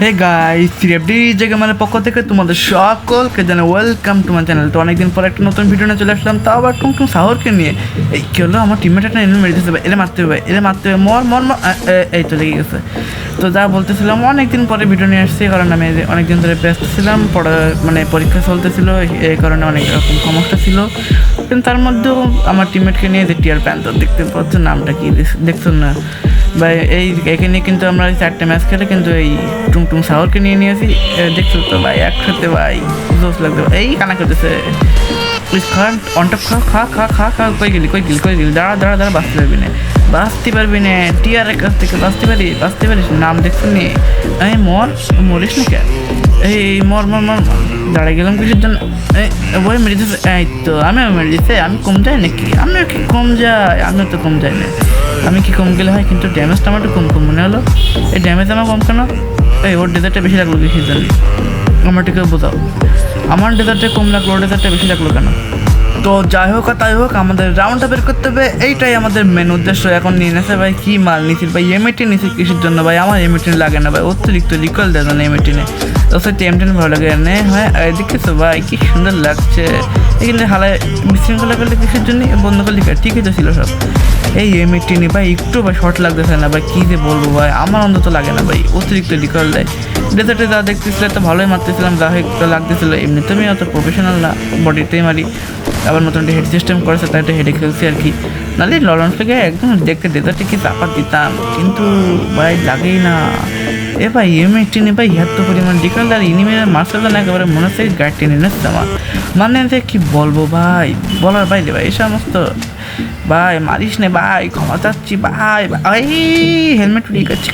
Hey guys, CFD জায়গার পক্ষ থেকে তোমাদের সকলকে জানাই ওয়েলকাম টু মাই চ্যানেল। তো অনেকদিন পর একটা নতুন ভিডিও নিয়ে চলে আসলাম, তাও আবার টুমটুম সাহরকে নিয়ে। এই কী হলো, আমার টিমমেট একটা এনিমি মেরে দিতে হবে, এলে মারতে হবে, মর মর মর। এই তো লেগে গেছে। তো যা বলতেছিলাম, অনেকদিন পরে ভিডিও নিয়ে আসছি, কারণ আমি অনেকদিন ধরে ব্যস্ত ছিলাম, পরীক্ষা চলতেছিল, এই কারণে অনেক রকম সমস্যা ছিল। কিন্তু তার মধ্যেও আমার টিমমেটকে নিয়ে যে টিয়ার প্যান্থর দেখতে পাচ্ছ, নামটা কি দেখছো না ভাই? এখানে কিন্তু আমরা 4টে ম্যাচ খেলে কিন্তু এই টুমটুম সাহরকে নিয়ে নিয়েছি, দেখছো তো ভাই, একসাথে ভাই জোস লাগবে। এই কানা করতেছে, খা খা খা খা, কই গেলি দাঁড়া, বাঁচতে পারবি না টিয়ারের কাছ থেকে, বাঁচতে পারিস, নাম দেখছো নি? এই মরিস না কেন? এই মর দাঁড়াই গেলাম কিছুর জন্য। ওই মেরে দিচ্ছে, এই তো আমিও মেরে দিচ্ছে। আমি কম যাই নাকি? আমিও কি কম যাই? আমিও তো কম যাই না। আমি কি কম গেলে হয়, কিন্তু ড্যামেজটা আমার একটু কম মনে হলো। এই ড্যামেজ আমার কম কেন? এই ওর ডেজার্টটা বেশি লাগলো কিসের জন্য? আমার টিকে বোঝাও, আমার ডেজার্টটা কম লাগলো, ওর ডেজার্টটা বেশি লাগলো কেন? তো যাই হোক আর তাই হোক, আমাদের রাউন্ডটা বের করতে হবে, এইটাই আমাদের মেন উদ্দেশ্য। এখন নিয়ে নেছে ভাই, কি মাল নিছিস ভাই? এমএটি নিছি কিসের জন্য ভাই? আমার এমএটি লাগে না ভাই, অতিরিক্ত রিকল দেয় না এমএটি নে। তো সে টেম ভালো লাগে নে। হ্যাঁ দেখেছো ভাই, কি সুন্দর লাগছে। এখানে হালায় বিশৃঙ্খলা করলে কিসের জন্য? বন্ধ করলে ঠিকই তো ছিল সব। এই এমএটি নি ভাই, একটু ভাই শর্ট লাগতেছে না ভাই, কী যে বলবো ভাই, আমার অন্তত লাগে না ভাই, অতিরিক্ত রিকল দেয়। ডেজার্টে যা দেখতেছিলে তো ভালোই মারতেছিলাম, যা একটু লাগতেছিলো। এমনি তুমি অত প্রফেশনাল না, বডিতেই মারি। আবার নতুন একটা হেড সিস্টেম করেছে, তাই একটা হেডে খেলছি আর কি। নাহলে লরন্স থেকে একদম দেখতে ডেজার্টে কি চাপা দিতাম, কিন্তু ভাই লাগেই না। এ ভাই এমএটি নে ভাই, এত পরিমাণ ডিকাল আর ইনিমির মার্শাল না, একেবারে মনে হচ্ছে গাড়ি টেনে নিচ্ছে আমার। মানে যে কি বলবো ভাই, বলার বাইরে ভাই এই সমস্ত। ভাই মারিস নে ভাই, ক্ষমা চাচ্ছি ভাই। ভাই হেলমেট উড়িয়ে গেছে,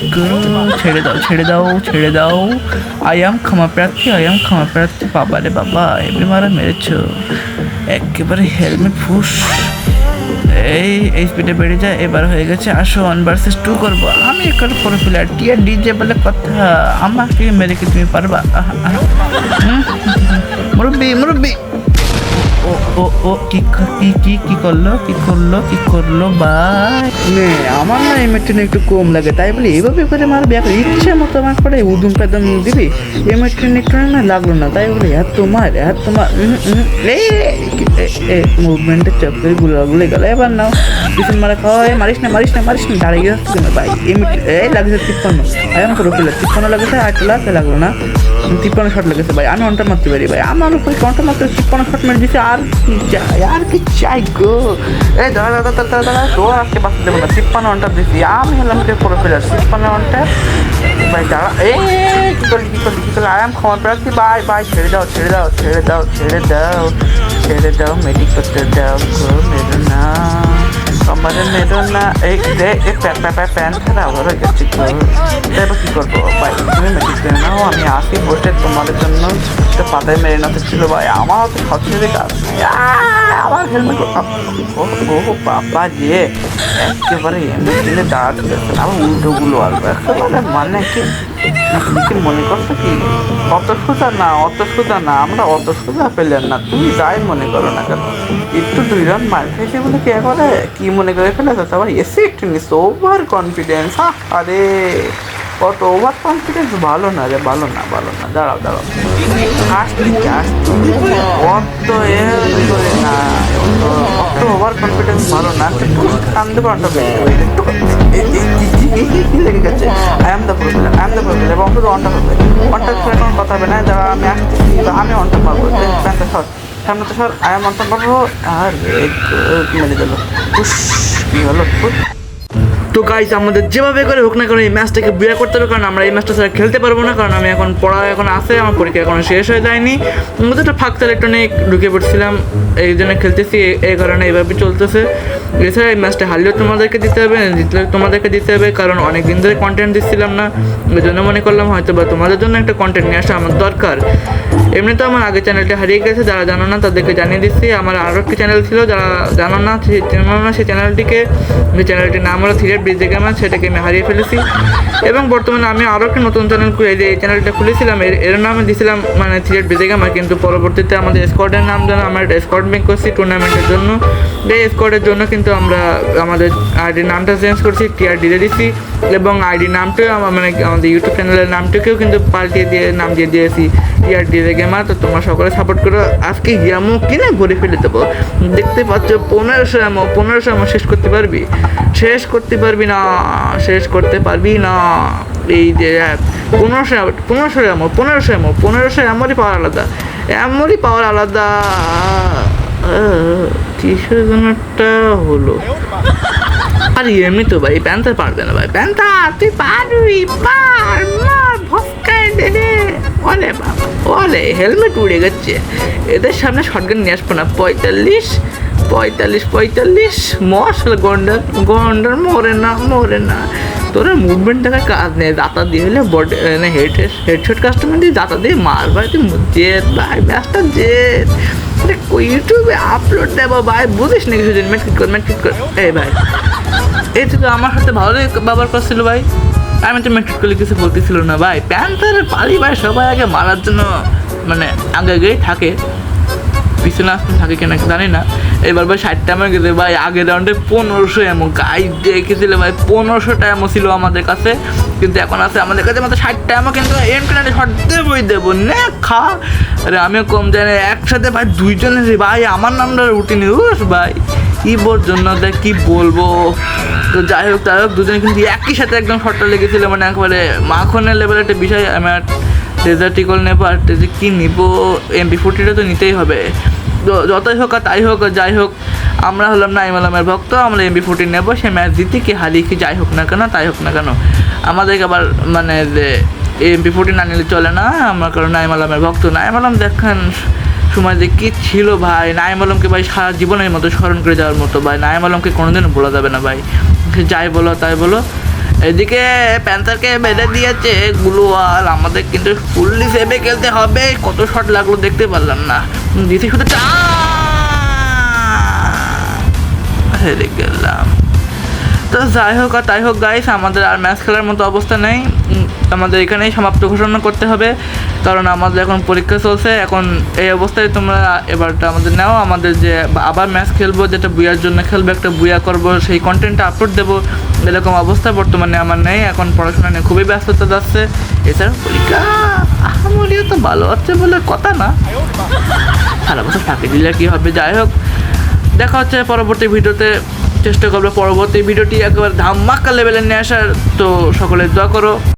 ছেড়ে দাও। আই এম ক্ষমা প্রার্থী। বাবা রে বাবা, এমনি মারা মেরেছো একেবারে, হেলমেট ফুস। এই স্পিডে বেড়ে যায়। এবার হয়ে গেছে, আসো 1 vs 2 করবো। আমি এখানে পুরো প্লেয়ার, টিয়ার ডিজে বলে কথা, আমাকে মেরে কি তুমি পারবা? মুরব্বি ও কি করলো ভাই? আমার না এমএট্রিন একটু কম লাগে, তাই বলে এইভাবে করে মারবি, এখন ইচ্ছে মতো আমার করে উদুম পেদম দিবি। এমএট্রিন একটু না লাগলো না, তাই বলে এত মার। মুভমেন্টের চক্করে গুলো গেল। এবার নাও পিছন মারা খাওয়া, মারিস না, দাঁড়িয়ে যাচ্ছে কেন ভাই? এমএট্রিন এই লাগছে 53, এখন পুরো প্লেয়ার 53 লাগেছে, 8 লাখ লাগলো না, 53 শট লেগেছে ভাই। আমি অনটা মারতে পারি ভাই, আমার উপরে অনটা মারতে 53 শট মেরে দিচ্ছে। আর কি চাই গো? এই দাঁড়া, তোর আজকে বাঁচতে দেবো না। 53 অনটা দিচ্ছি আমি, হলাম পুরো প্লেয়ার। 56 অনটা ভাই, দাঁড়া। কি করলি? আই এম ক্ষমা প্রার্থী ভাই। ছেড়ে দাও, মেডিক করতে দাও গো, মেরো না আমাদের, মেরো না। প্যান ছাড়া আবার হয়ে যাচ্ছে গো। এবার কী করবো ভাই? তুমি মেডিক করে নাও, আমি আসি বসে তোমাদের জন্য। পাতায় মেরে না ছিল ভাই, আমার হচ্ছে সবচেয়ে কাজ নেই। আমার হেলমেট ও বাবা যে একেবারে এমনি দাঁড়া চলেছে, আবার উল্টোগুলো আসবে। মানে কি মনে করছো কি অত সোজা না, আমরা অত সোজা পেলেন না। তুমি যাই মনে করো না কেন, একটু 2 রান মার খেয়েছে বলে কি একবারে কি মনে করে ফেলেছো? আবার এসে একটু নিস ওভার কনফিডেন্স। আরে কত ওভার কনফিডেন্স, ভালো না রে, ভালো না। দাঁড়াও অত করে না, অত ওভার কনফিডেন্স ভালো না। কান্দে পারটা লেগে গেছে। আই এম দ্য প্রবলেম এবং শুধু অনটা করবে। অনটা এখন কথা হবে না, যারা আমি আসতেছি, আমি অনটা মারবো। সামনে তো সর, আই এম অনটা মারবো। আর মেরে দিল, কি হলো? তো গাইস, আমাদের যেভাবে করে হোক না কেন এই ম্যাচটাকে বিয়ে করতে হবে, কারণ আমরা এই ম্যাচটা ছাড়া খেলতে পারবো না, কারণ আমি এখন পড়া এখন আসে, আমার পরীক্ষা এখনো শেষ হয়ে যায়নি। মধ্যে একটা ফাঁক ইলেকট্রনিক ঢুকে পড়ছিলাম, এই জন্য খেলতেছি, এই কারণে এইভাবে চলতেছে। এছাড়া এই ম্যাচটা হারলেও তোমাদেরকে দিতে হবে, জিতলেও তোমাদেরকে দিতে হবে, কারণ অনেক দিন ধরে কন্টেন্ট দিচ্ছিলাম না। ওই জন্য মনে করলাম হয়তো বা তোমাদের জন্য একটা কন্টেন্ট নিয়ে আসা আমার দরকার। এমনি তো আমার আগের চ্যানেলটা হারিয়ে গেছে, যারা জানো না তাদেরকে জানিয়ে দিচ্ছি। আমার আরও একটি চ্যানেল ছিল, যারা জানো না সেই চ্যানেলটির নাম হলো 3FD বিজে গেমার, সেটাকে আমি হারিয়ে ফেলেছি। এবং বর্তমানে আমি আরও একটা নতুন চ্যানেল খুলে এই চ্যানেলটা খুলেছিলাম, এর নামে দিয়েছিলাম মানে থ্রিয়েট বিজে গেমার, কিন্তু পরবর্তীতে আমাদের স্কোয়াডের নাম যেন আমরা একটা স্কোয়াড মেক করছি টুর্নামেন্টের জন্য। এই স্কোয়াডের জন্য কিন্তু আমরা আমাদের আইডির নামটা চেঞ্জ করছি, টিআর দিয়ে দিয়েছি, এবং আইডি নামটাও মানে আমাদের ইউটিউব চ্যানেলের নামটাকেও কিন্তু পাল্টিয়ে দিয়ে নাম দিয়ে দিয়েছি টিআর বিজে গেমার। তো তোমরা সকলে সাপোর্ট করো। আজকে ইয়ামো কিনে ভরে ফেলে দেবো, দেখতে পাচ্ছ 1500 এমো শেষ করতে পারবি? শেষ করতে পারবি না, শেষ করতে পারবি না। এই যে 1500 এমোরই পাওয়ার আলাদা, এমনই পাওয়ার আলাদা। কিসের জন্য একটা হলো? আর এমনি তো ভাই প্যান্থার পারবে না ভাই, প্যান্থার তুই পারবি, পার মার ভস্কায় দে। ওলে বাবা ওলে, হেলমেট উড়ে গেছে। এদের সামনে শটগান নিয়ে আসবো না। 45 মশলা গন্ডার মরে না। তোরা মুভমেন্ট দেখার কাজ নেই, দাতা দিয়ে হলে বডি মানে হেডশট কাস্টমার দিয়ে দাতা দিয়ে মার ভাই, তুই জেদ ভাই, ম্যাচটা জেদ। ইউটিউবে আপলোড দেবো ভাই, বুঝিস না কিছু দিন। মেট্রিক কর এই ভাই, এই তো আমার সাথে ভালোই ব্যবহার করছিল ভাই, আমি তো মেট্রিক করলে কিছু বলতেছিল না ভাই। প্যান্থারের পালি ভাই সবাই আগে মারার জন্য মানে আগেই থাকে, পিছনে আসতে থাকে কেন জানি না। এবার ভাই 60টা এমো গেছে ভাই, আগের রাউন্ডে 1500 এমো গাই দেখেছিল ভাই, 1500টা এমো ছিল আমাদের কাছে, কিন্তু এখন আছে আমাদের কাছে মাত্র 60টা এমো। কিন্তু এম কেনারে শট দেবো না খা। আরে আমিও কম জানি, একসাথে ভাই দুইজনের ভাই আমার নামটা উঠিনি ভাই, ইবোর জন্য দেখ কি বলবো। তো যাই হোক দুজনে কিন্তু একই সাথে একদম শটটা লেগেছিল, মানে একবারে মাখনের লেভেলের একটা বিষয়। আমি আর ডেজার্ট ইগল নেবো, আর যে কী নিবো, MP40টা তো নিতেই হবে। যতই হোক আর তাই হোক, যাই হোক আমরা হলাম নাইম আলমের ভক্ত, আমরা MP40 নেবো। সে ম্যাচ জিতি কি হারিয়ে কি যাই হোক না কেন, তাই হোক না কেন, আমাদেরকে আবার মানে যে MP40 না নিলে চলে না আমরা, কারণ নাইম আলমের ভক্ত। নাইম আলম দেখেন সময় যে কী ছিল ভাই, নাইম আলমকে ভাই সারা জীবনের মতো স্মরণ করে যাওয়ার মতো ভাই, নাইম আলমকে কোনোদিনও বলা যাবে না ভাই, যাই বলো তাই বলো। এদিকে প্যান্থারকে বেঁধে দিয়েছে গ্লুয়াল, আমাদের কিন্তু ফুললি সেভে খেলতে হবে। কত শট লাগলো দেখতে পারলাম না, দিতে শুধু হেরে গেলাম। তো যাই হোক আর তাই হোক গাইস, আমাদের আর ম্যাচ খেলার মতো অবস্থা নেই, আমাদের এখানেই সমাপ্ত ঘোষণা করতে হবে, কারণ আমাদের এখন পরীক্ষা চলছে। এখন এই অবস্থায় তোমরা এবারটা আমাদের নাও, আমাদের যে আবার ম্যাচ খেলবো, যেটা বুয়ার জন্য খেলবো, একটা বুয়া করবো, সেই কন্টেন্টটা আপলোড দেবো, এরকম অবস্থা বর্তমানে আমার নেই। এখন পড়াশোনা নিয়ে খুবই ব্যস্ততা যাচ্ছে, এছাড়াও পরীক্ষা আহামরিও তো ভালো হচ্ছে বলে কথা না, সারা বছর ফাঁকি দিলে কী হবে। যাই হোক দেখা হচ্ছে পরবর্তী ভিডিওতে, চেষ্টা করবো পরবর্তী ভিডিওটি একেবারে ধামাকা লেভেলে নিয়ে আসার। তো সকলে দোয়া করো।